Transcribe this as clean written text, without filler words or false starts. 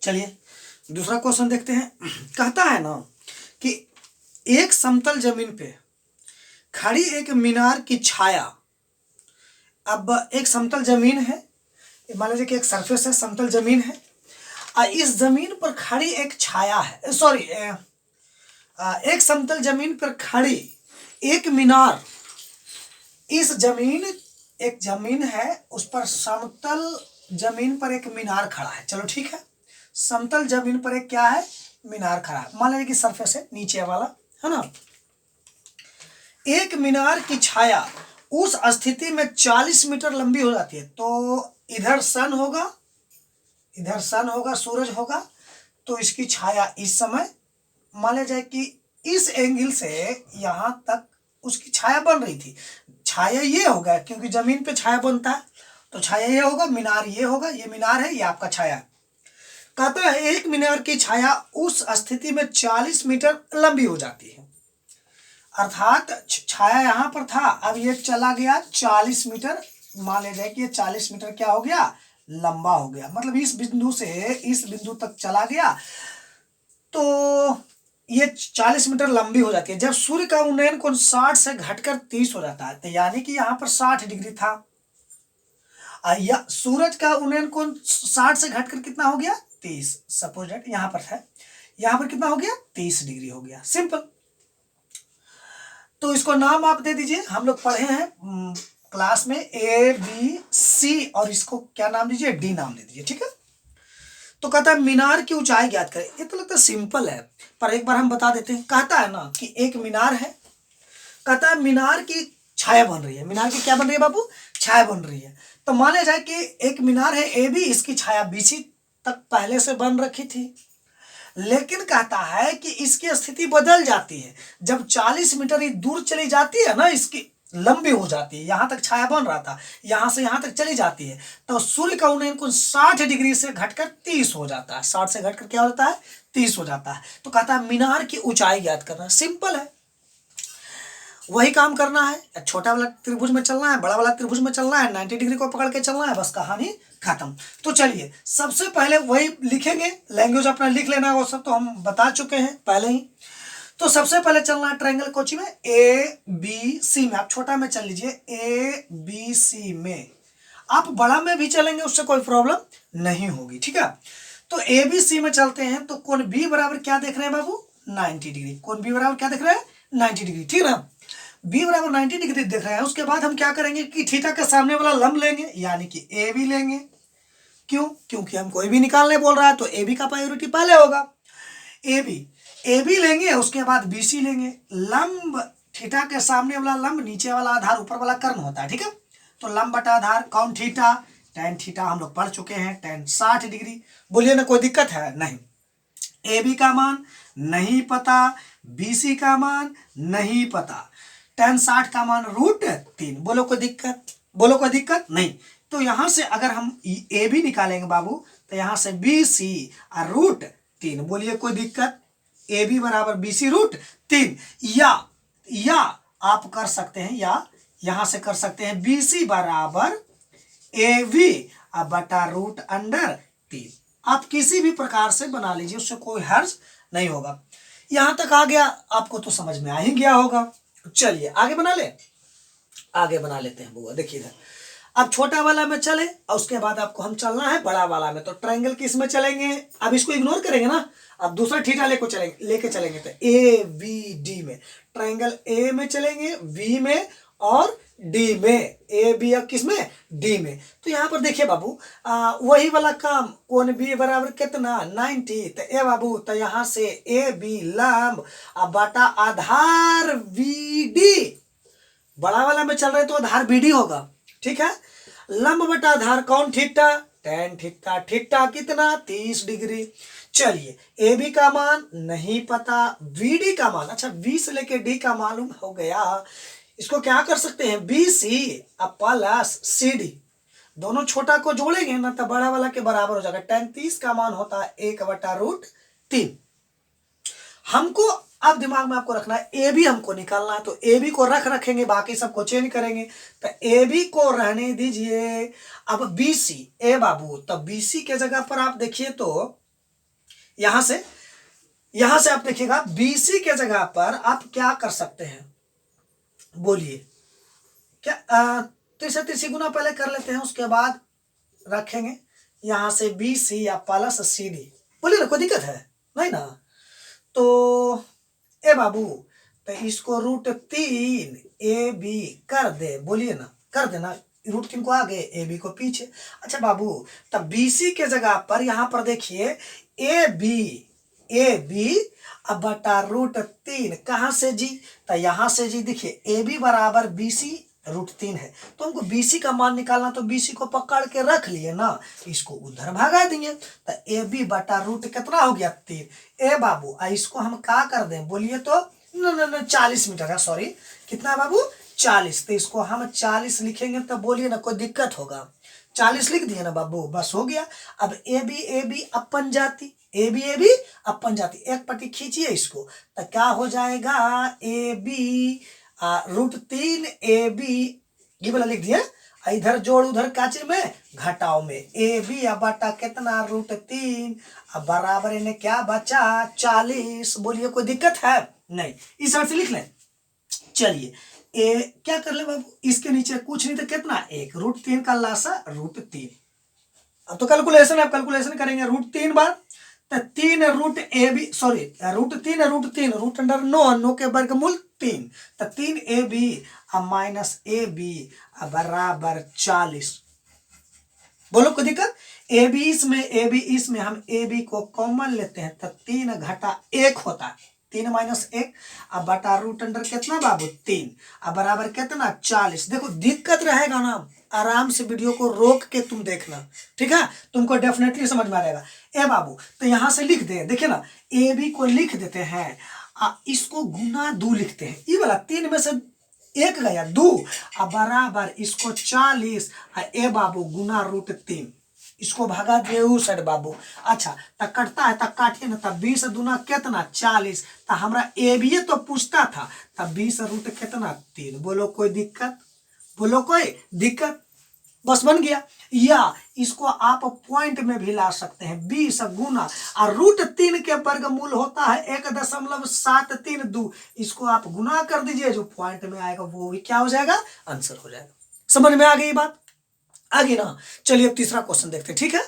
चलिए दूसरा क्वेश्चन देखते हैं। कहता है ना कि एक समतल जमीन पे खड़ी एक मीनार की छाया। अब एक समतल जमीन है, मान लीजिए कि एक सरफेस है, समतल जमीन है, इस जमीन पर खड़ी एक छाया है, सॉरी एक समतल जमीन पर खड़ी एक मीनार। इस जमीन, एक जमीन है, उस पर समतल जमीन पर एक मीनार खड़ा है। चलो ठीक है, समतल जमीन पर एक क्या है, मीनार खड़ा है। मान लीजिए कि सरफेस है नीचे वाला, है ना। एक मीनार की छाया उस स्थिति में 40 मीटर लंबी हो जाती है। तो इधर सन होगा, इधर सन होगा, सूरज होगा, तो इसकी छाया इस समय मान लिया जाए कि इस एंगल से यहां तक उसकी छाया बन रही थी। छाया ये होगा क्योंकि जमीन पे छाया बनता है, तो छाया ये होगा, मीनार ये होगा, ये मीनार है, ये आपका छाया। कहता है एक मीनार की छाया उस स्थिति में 40 मीटर लंबी हो जाती है। अर्थात छाया यहां पर था, अब ये चला गया 40 मीटर। मान लिया जाए कि ये 40 मीटर क्या हो गया, लंबा हो गया। मतलब इस बिंदु से इस बिंदु तक चला गया, तो ये 40 मीटर लंबी हो जाती है। जब सूर्य का उन्नयन कोण 60 से घटकर 30 हो जाता है, तो यानी कि यहाँ पर 60 डिग्री था, या सूरज का उन्नयन कोण 60 से घटकर कितना हो गया, 30। सपोज दैट यहाँ पर है, यहाँ पर कितना हो गया, 30 डिग्री हो गया। सिंपल। तो इसको नाम आप दे दीजिए, हम लोग पढ़े हैं क्लास में ए बी सी, और इसको क्या नाम दीजिए, डी नाम दे दीजिए, ठीक है। तो कहता है मीनार की ऊंचाई ज्ञात करें। ये तो लगता है सिंपल है, पर एक बार हम बता देते हैं। कहता है ना कि एक मीनार है, कहता है मीनार की छाया बन रही है। मीनार की क्या बन रही है बाबू, छाया बन रही है। तो मान लिया जाए कि एक मीनार है ए बी, इसकी छाया बीसी तक पहले से बन रखी थी, लेकिन कहता है कि इसकी स्थिति बदल जाती है जब 40 मीटर दूर चली जाती है ना, इसकी लंबी हो जाती है। यहां तक छाया बन रहा था, यहां से यहां तक चली जाती है, तो सूर्य का उन्नयन कोण 60 डिग्री से घटकर 30 हो जाता है। 60 से घटकर क्या होता है, 30 हो जाता है। तो कहता है मीनार की ऊंचाई ज्ञात करना। सिंपल है, वही काम करना है। छोटा वाला त्रिभुज में चलना है, बड़ा वाला त्रिभुज में चलना है, 90 डिग्री को पकड़ के चलना है, बस कहानी खत्म। तो चलिए सबसे पहले वही लिखेंगे, लैंग्वेज अपना लिख लेना है, वो सब तो हम बता चुके हैं पहले ही। तो सबसे पहले चलना है ट्रायंगल कोची में, ए बी सी में। आप छोटा में चल लीजिए, ए बी सी में। आप बड़ा में भी चलेंगे, उससे कोई प्रॉब्लम नहीं होगी, ठीक है। तो ए बी सी में चलते हैं, तो कोण बी बराबर क्या देख रहे हैं बाबू, 90 डिग्री। कोण बी बराबर क्या देख रहे हैं, 90 डिग्री, ठीक है। बी बराबर 90 डिग्री देख रहे हैं। उसके बाद हम क्या करेंगे कि थीटा के सामने वाला लंब लेंगे, यानी कि ए बी लेंगे। क्यों, क्योंकि हम कोई भी निकालने बोल रहा है, तो ए बी का प्रायोरिटी पहले होगा। ए बी लेंगे, उसके बाद बी सी लेंगे। लंब, थीटा के सामने वाला लंब, नीचे वाला आधार, ऊपर वाला कर्ण होता है, ठीक है। तो लंब बटा आधार, कौन थीटा, tan थीटा हम लोग पढ़ चुके हैं, tan 60 डिग्री। बोलिए ना, कोई दिक्कत है, नहीं। ए बी का मान नहीं पता, बी सी का मान नहीं पता, tan 60 का मान √3। बोलो कोई दिक्कत, बोलो कोई दिक्कत नहीं। तो यहां से अगर हम ए बी निकालेंगे बाबू, तो यहां से बी सी और √3। बोलिए कोई दिक्कत, ए बी बराबर बी सी √3। या आप कर सकते हैं, या यहां से कर सकते हैं बी सी बराबर ए बी बटा √3। आप किसी भी प्रकार से बना लीजिए, उससे कोई हर्ज नहीं होगा। यहां तक आ गया, आपको तो समझ में आ ही गया होगा। चलिए आगे बना ले, आगे बना लेते हैं बुआ। देखिए इधर, अब छोटा वाला में चले, और उसके बाद आपको हम चलना है बड़ा वाला में। तो ट्रायंगल किस में चलेंगे, अब इसको इग्नोर करेंगे ना, अब दूसरा थीटा लेके चलेंगे। तो ए बी डी में, ट्रायंगल ए में चलेंगे, बी में और डी में। ए बी और किस में, डी में। तो यहाँ पर देखिए बाबू, वही वाला काम, कोण बी बराबर कितना, 90। तो ए बाबू, तो यहाँ से ए बी लंब बटा आधार बी डी। बड़ा वाला में चल रहे तो आधार बी डी होगा, ठीक है। लंब बटा आधार कौन, थीटा, tan थीटा। थीटा कितना, 30 डिग्री। चलिए ए बी का मान नहीं पता, बी डी का मान, अच्छा बी से लेके डी का मालूम हो गया। इसको क्या कर सकते हैं, B C plus C D, दोनों छोटा को जोड़ेंगे ना, तो बड़ा वाला के बराबर हो जाएगा। tan 30 का मान होता है 1/√3। हमको अब दिमाग में आपको रखना है, ए बी हमको निकालना है, तो ए बी को रखेंगे, बाकी सबको चेंज करेंगे। तो ए बी को रहने दीजिए। अब बी सी, ए बाबू, तो बी सी के जगह पर आप देखिए तो यहां से आप देखिएगा BC के जगह पर आप क्या कर सकते हैं, बोलिए क्या? 30 गुना पहले कर लेते हैं, उसके बाद रखेंगे यहां से BC या प्लस CD। बोलिए ना, कोई दिक्कत है नहीं ना? तो ए बाबू, तो इसको √3 AB कर दे, बोलिए ना, कर देना। √3 को आगे, AB को पीछे। अच्छा बाबू, तब BC के जगह पर यहां पर देखिए AB अब बटा √3 कहां से जी? तो यहां से जी देखिए AB बराबर BC √3 है, तो हमको BC का मान निकालना, तो BC को पकड़ के रख लिए ना, इसको उधर भगा देंगे, तो AB बटा रूट कितना हो गया 3। ए बाबू, इसको हम क्या कर दें, बोलिए तो? न 40 मीटर है, सॉरी, कितना है बाबू? 40। तो इसको हम 40 लिखेंगे, तो बोलिए ना, कोई दिक्कत होगा? 40 लिख दिए ना बाबू, बस हो गया। अब AB अपन जाति, AB अपन जाति, एक पट्टी खींचिए इसको, तो क्या हो जाएगा? AB √3 AB, ये वाला लिख दिया, इधर जोड़ उधर काचिर में घटाओ में, AB अब बटा कितना? √3 अब बराबर इन्हें क्या बचा? 40। बोलिए कोई दिक्कत है? नहीं, इस तरह से लिख लें। चलिए क्या कर ले बाबू, इसके नीचे कुछ नहीं तो कितना? 1 √3 का लासा √3। अब तो कैलकुलेशन, आप कैलकुलेशन करेंगे √3 बार, तो 3 root AB, sorry √3 root under 9 के वर्गमूल 3, तो 3 AB अब माइनस AB अब बराबर 40। बोलो कोई दिक्कत? AB इसमें हम AB को कॉमन लेते हैं, तो 3 घटा 1 होता है, 3 माइनस 1 अब बटा रूट अंडर कितना बाबू? 3 अब बराबर कितना? 40। देखो दिक्कत रहेगा ना, आराम से वीडियो को रोक के तुम देखना, ठीक है? तुमको डेफिनेटली समझ में आएगा। ए बाबू, तो यहां से लिख दे, देखिए ना, AB को लिख देते हैं, इसको गुना 2 लिखते हैं, ये वाला 3 में से 1 गया 2 अब बराबर इसको 40, ए बाबू गुना √3, इसको भगा दिए उस साइड बाबू। अच्छा, तब कटता है, तब काटिए ना, तब 20 दूना कितना? 40। तो हमारा AB तो पूछता था, तब 20 रूट कितना? 3। बोलो कोई दिक्कत? बोलो कोई दिक्कत? बस बन गया। या इसको आप पॉइंट में भी ला सकते हैं, 20 गुना और √3 के वर्गमूल होता है 1.732, इसको आप गुना कर दीजिए, जो पॉइंट में आएगा वो भी क्या हो जाएगा? आंसर हो जाएगा। समझ में आ गई बात? आगे ना, चलिए अब तीसरा क्वेश्चन देखते हैं, ठीक है?